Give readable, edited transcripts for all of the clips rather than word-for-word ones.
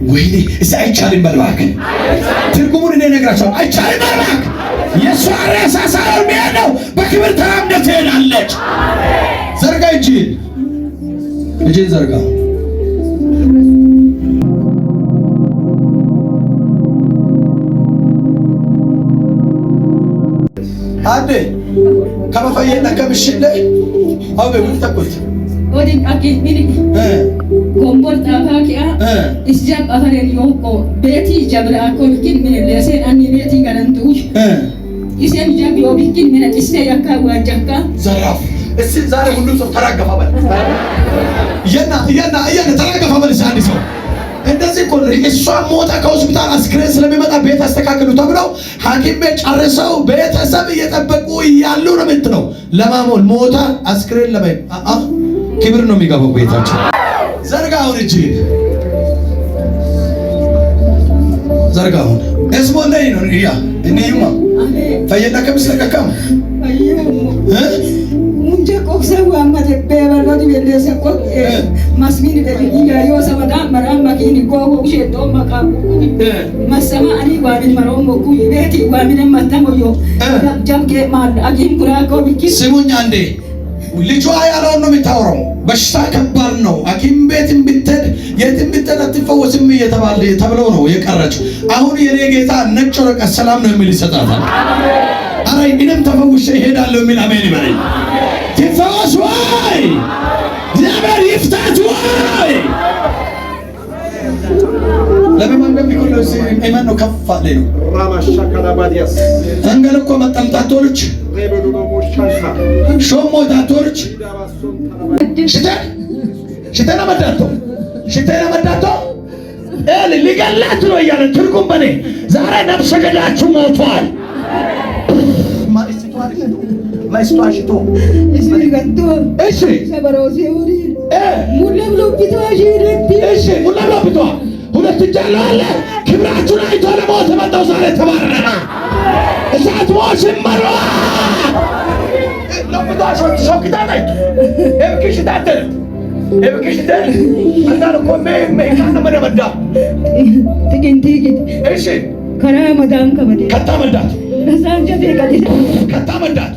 ወይኔ እዛ አይቻልም በልባክ ትርጉሙን እኔ ነግራቸው አይቻልም በልባክ የሷ ሬሳ ሳይሆን የሚሄደው በክብር ተራምደ ትሄዳለች። ዘርጋ እጅን ዘርጋ። አንዴ ከመፈየና ከምሽለ አው በውልተቆት Odin aki mini gombol tapakia isjab afaren yoko beti jabra ko bikin mini lesen anni beti garantu isem jab yo bikin mini isne yakka wajakka zaraf እስቲ ዛሬ ሁሉ ሰው ተራገፈ በል ያና ተራገፈ በል ሳንዲ ሰው እንደዚህ እኮ እሷ ሞታ ከሆስፒታል አስክሬን ስለሚመጣ ቤት አስተካክሉ ተብለው ሐኪም ቤት ጨርሰው ቤተሰብ እየጠበቁ ያሉ ነው የምትለው ለማሞል ሞታ አስክሬን ለበይ ክብር ነው የሚገባው ቤታችን። ዘርጋውን እጅ ዘርጋውን እስሞ እንደይ ነው ሪያ እኔማ ፈየና ከምስለከከም ሙንጀ ቆክሰው አመተ በበሎት የለሰቆ ማስሚን በዲያ ዮሰመዳ መራም ማኪኒ ጎጎ ሸቶ ማቃቁ ማሰማ አኒ ዋቢን መሮም ጎኩ ቤቲ ዋቢን ማታሞዮ ጀምኬ ማል አጊን ኩራቆ ቢኪ ስሙኝ አንዴ ልጇ ያለውን ነው የምታወራው። በሽታ ከባድ ነው። ሐኪም ቤትም ብትሄድ የትም ብትሄድ አትፈወስም እየተባለ ተብለው ነው የቀረችው። አሁን የኔ ጌታ ነጭ ወረቀት ሰላም ነው የሚል ይሰጣታል። አረ እኔም ተፈውሼ እሄዳለሁ የሚል አሜን ይበለኝ። ትፈወስ ወይ እግዚአብሔር ይፍታት ወይ ለማንገብ ይቆለው ኢማን ነው ከፍ አለ ነው ራማሻካላ ባዲያስ አንገል እኮ መጣምጣቶች ሾሞ ዳቶች ሽተና መዳቶ ሊገላት ነው እያለ ትርጉም በኔ ዛሬ ነፍሰ ገዳችሁ ሞቷል። ማይስቷሽቶ እሺ ሰበሮሲ ወዲ ሙለብሎ ቢቷ ሁለት ጃለው አለ ክብራችሁን አይቶ ለሞት መጣው ዛሬ ተባረረ። እሳት ወሽመራ ለምዳሽ ሾክታታይ እብክሽታተል አንዳን እኮ ካነ መደመዳ ትግንቲ እሺ ከራመዳን ከመዲ ከታመዳት ለሳንጀቴ ከታመዳት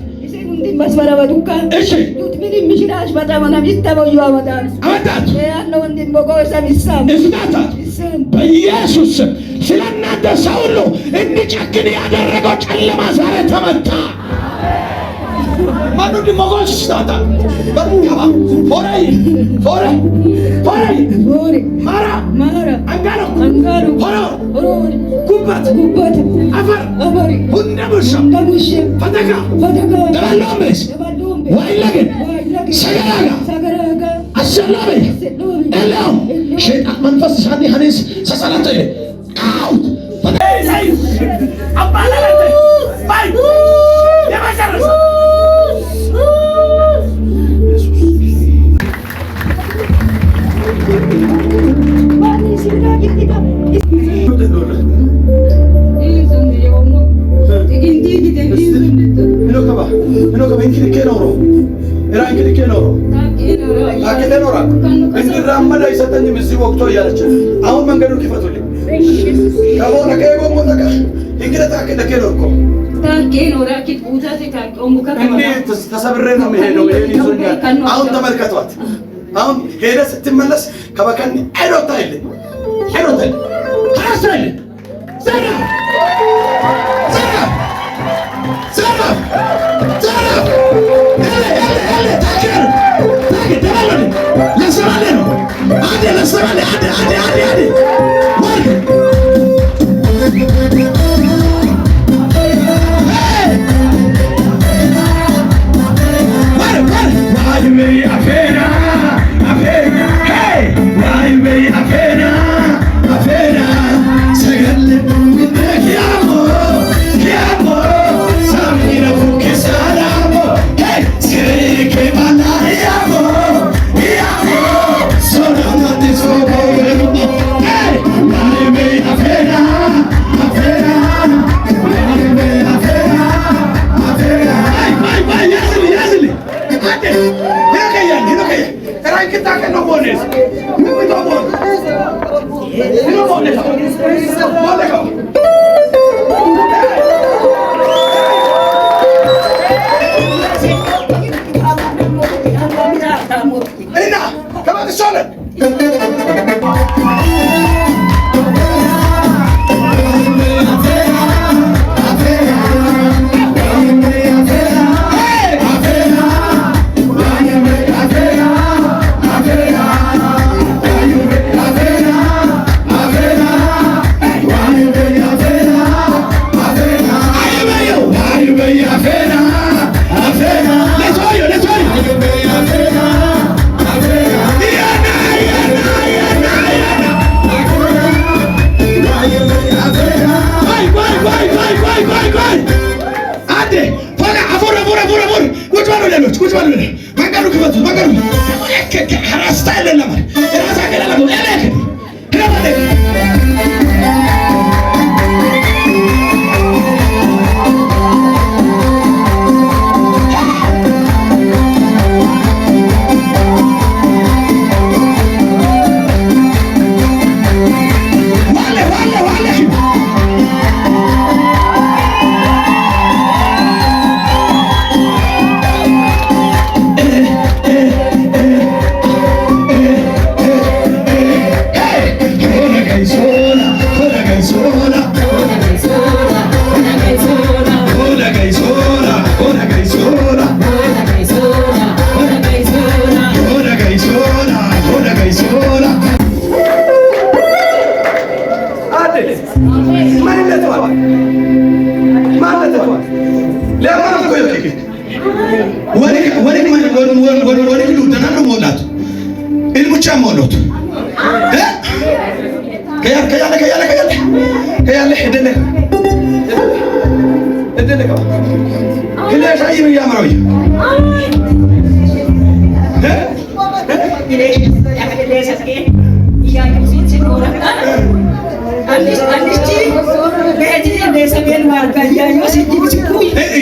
መስመራ በዱካ እሺ ምን ምሽራሽ በጣም ነው ይስተበዩ አመዳን ያለው እንዴት በቆሰ ሚሳም እስታታት በኢየሱስ ስለናንተ ሰው ሁሉ እንዲጨክን ያደረገው ጨለማ ዛሬ ተመታ። ማኑ ዲሞጎስ ስታታ በቃባ ፎሬ ማራ አንጋሮ ሆሮ ጉባት አፈር ሁንደሙሽ ፈተካ ደባሎምስ ዋይለግን ሰገራጋ አሰላበ ኤላው ሸይጣን መንፈስ ሳኒ ሐኒስ ሰሰላተ አውት ፈተይ አባላላተ ባይ የማጨረሻ እንዲራመድ አይሰጠኝም እዚህ ወቅቶ እያለች አሁን መንገዱን ክፈቱልኝ። ከሆነ ከጎሞ ተቀ እንግዲህ ታከለ እኮ እንዴት ተሰብሬ ነው የሚሄደው? ይሄን ይዞኛል። አሁን ተመልከቷት። አሁን ሄደ ስትመለስ ከበከኒ አይዶታ አይልኝ ታስራይል ዘራ Kita akan nobones.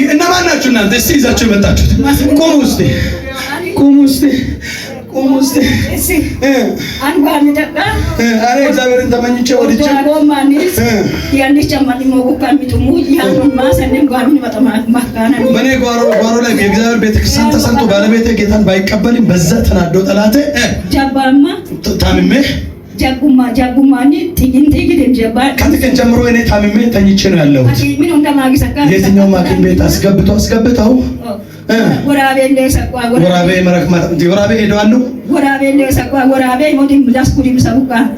እነማን ናችሁ እናንተ? እስቲ ይዛችሁ የመጣችሁት ቁሙ እስቲ፣ ቁሙ እስቲ፣ ቁሙ እስቲ። አረ እግዚአብሔርን ተመኝቼ ወድጄ በእኔ ጓሮ ላይ የእግዚአብሔር ቤተክርስቲያን ተሰርቶ ባለቤቴ ጌታን ባይቀበልም በዛ ተናዶ ጠላቴ ታምሜ ጃጉማኒ ከጥቅን ጀምሮ እኔ ታምሜ ተኝቼ ነው ያለሁት። የትኛውም ሐኪም ቤት አስገብተው ወራቤ ሄደዋለሁ።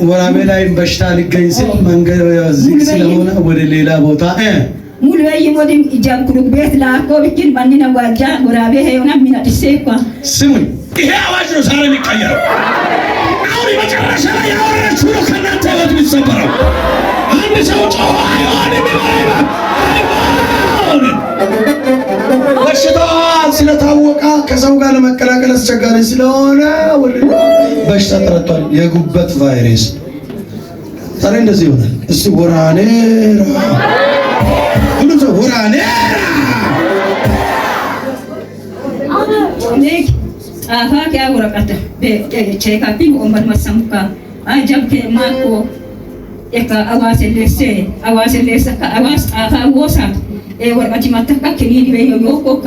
ወራቤ ላይ በሽታ ሊገኝ ሲል መንገድ ዝግ ስለሆነ ወደ ሌላ ቦታ ስሙኝ፣ ይሄ አዋጅ ነው ዛሬ የሚቀየረው። አሁን መጨረሻ ላይ ያወራችሁ ነው ከእናንተ ህይወት የሚሰበረው። አንድ ሰው ጮኸ አይሆንም ይባላል። በሽታዋ ስለታወቀ ከሰው ጋር ለመቀላቀል አስቸጋሪ ስለሆነ በሽታ ተረቷል። የጉበት ቫይረስ ዛሬ እንደዚህ ይሆናል። እስቲ ወራኔራ ሁሉ ሰው ወራኔራ ጣፋ ኪያ ወረቀት ቼካፒ ኦመር መሰሙካ አጀብከ ማኮ ኤካ አዋሰለሰ አዋስ ጣፋ ወሳት ወረቀት ማተካ ከኒዲ በዮ ዮኮካ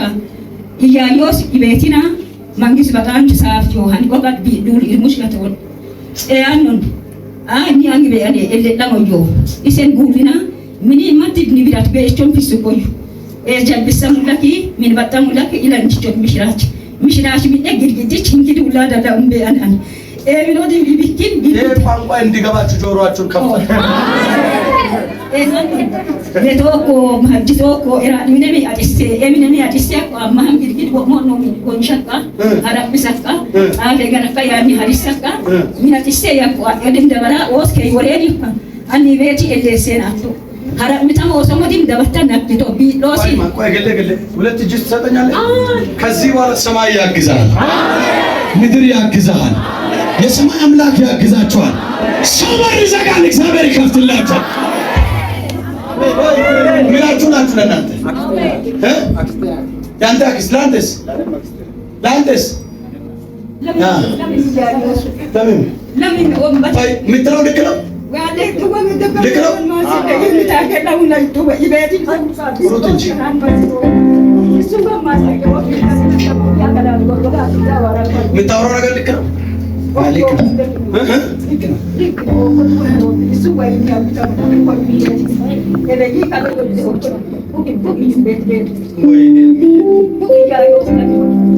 ኢያዮስ ኢቤቲና መንግስት በጣም ሳፍ ጆሃን ቆቀት ቢዱል ኢልሙሽ ከተወል ጸያኑን አኒ አንግ በያኔ ለሞዮ ኢሰን ጉሊና ሚኒ ማቲብ ኒቢራት በእቾን ፊስቆዩ ጀልብሰሙላኪ ሚን በጣሙላኪ ኢላንቺ ሚሽራች ሚሽራች ቢደግ ግድግድች እንግዲህ ውላ ዳዳም በያናን ኤቢኖዲ ቢቢኪን ቋንቋ እንዲገባችሁ ጆሮአችሁን ከፈቱ። ለቶኮ ማጅቶኮ ኢራን ሚነሚ አዲስ ኤሚነሚ አዲስ ማህም ግድግድ ወሞኖ ጎንሸቃ አራብሰቃ አለ ገነካ ያኒ ሀዲሰቃ ሚናቲስ ያቋ የድም ደበራ ኦስከ ወሬኒ አኒ ቤቲ ኤሌሴናቱ ሀራምታም ወሰሞዲም ደበተን ነብቶ ቢሎሲ ቆይ ገለ ሁለት እጅ ትሰጠኛለህ። ከዚህ በኋላ ሰማይ ያግዛል፣ ምድር ያግዛል፣ የሰማይ አምላክ ያግዛቸዋል። ሰው በር ይዘጋል፣ እግዚአብሔር ይከፍትላቸዋል። ምናችሁ ናችሁ ለእናንተ ያንተ አክስት ለአንተስ ለምን የምትለው ልክ ነው። የምታወራው ነገር ልክ ነው።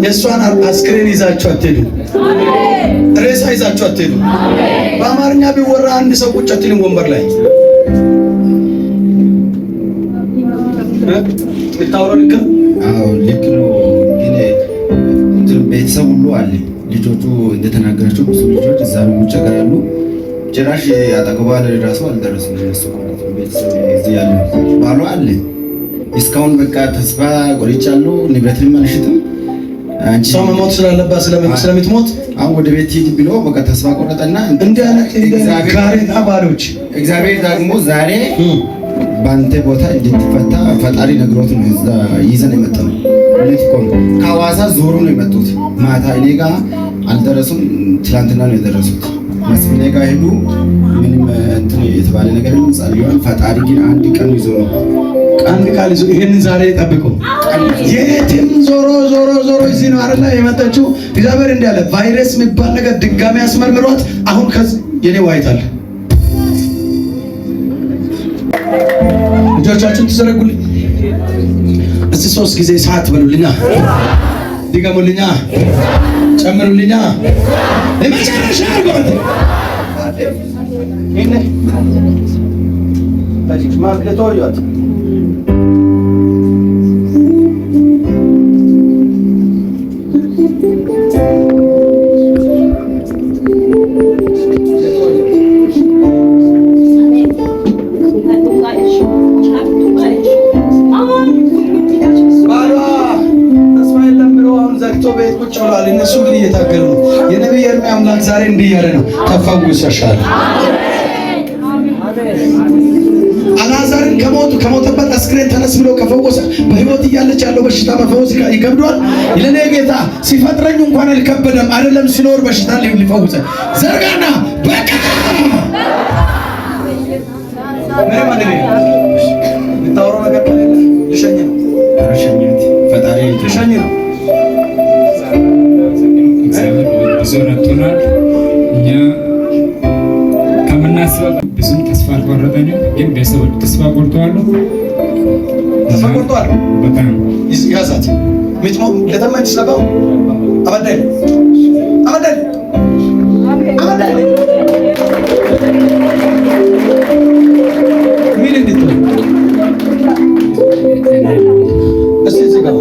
የእሷን አስክሬን ይዛችሁ አትሄዱ። ሬሳ ይዛችሁ አትሄዱ። በአማርኛ ቢወራ አንድ ሰው ቁጭ አትልም ወንበር ላይ። የምታወራው ልክ ነው። አዎ ልክ ነው። ግን ቤተሰብ ሁሉ አለ። ልጆቹ እንደተናገራቸው ብዙ ልጆች እዛ ነው የሚቸገራሉ። ጭራሽ አጠገቧ ለራሱ አልደረሱም። እነሱ ማለት ነው ቤተሰብ እዚህ ያሉ ባሏ አለ። እስካሁን በቃ ተስፋ ቆርጫለሁ። ንብረትም አልሽጥም። አንቺ ሰው መሞት ስላለባት ስለምትሞት አሁን ወደ ቤት ሂድ ብሎ በቃ ተስፋ ቆረጠና እንዲህ አይነት ጋሬጣ ባሎች እግዚአብሔር ደግሞ ዛሬ በአንተ ቦታ እንድትፈታ ፈጣሪ ነግሮት ነው እዛ ይዘን የመጣው። እውነት እኮ ነው። ከሐዋሳ ዞሮ ነው የመጡት። ማታ እኔ ጋር አልደረሱም። ትላንትና ነው የደረሱት። መስፍኔ ጋር ሄዱ። ምንም እንትን የተባለ ነገር የለም። ጸልዩን። ፈጣሪ ግን አንድ ቀን ይዞ ነው አንድ ቃል ይዞ ይሄንን ዛሬ ጠብቁ። የትም ዞሮ እዚህ ነው አይደል የመጣችው። እግዚአብሔር እንዲህ አለ፣ ቫይረስ የሚባል ነገር ድጋሚ ያስመርምሯት። አሁን ከዚህ የኔ ዋይታል ልጆቻችሁን ትዘረጉልኝ እስቲ 3 ጊዜ ሰዓት በሉልኛ፣ ድገሙልኛ፣ ጨምሩልኛ። ለመጨረሻ አርጎት እኔ ታዲያ ማግለቶሪያት ቤት ቁጭ ብለዋል። እነሱ ግን እየታገሉ ነው። የነብይ ኤርምያስ አምላክ ዛሬ እንዲህ እያለ ነው፣ ተፈውሰሻል። አልዓዛርን ከሞተበት አስክሬን ተነስ ብሎ ከፈወሰ በህይወት እያለች ያለው በሽታ መፈወስ ይከብዷል። ለኔ ጌታ ሲፈጥረኝ እንኳን አልከበደም፣ አይደለም ሲኖር በሽታ ሊፈውሰ ዘርጋና በቃ ምንም አይደለም። የምታወራው ነገር ከሌለ ልሸኝ ነው። ፈጣሪ ልሸኝ ነው። ብዙ ረድቶናል። እኛ ከምናስበው ብዙም ተስፋ አልቆረጠንም፣ ግን ቤተሰቦች ተስፋ ቆርጠዋል። በጣም ያዛት ምትሞ ለተማኝ ስለባው አበዳይ ምን እንድትሆን እስቲ ዝጋው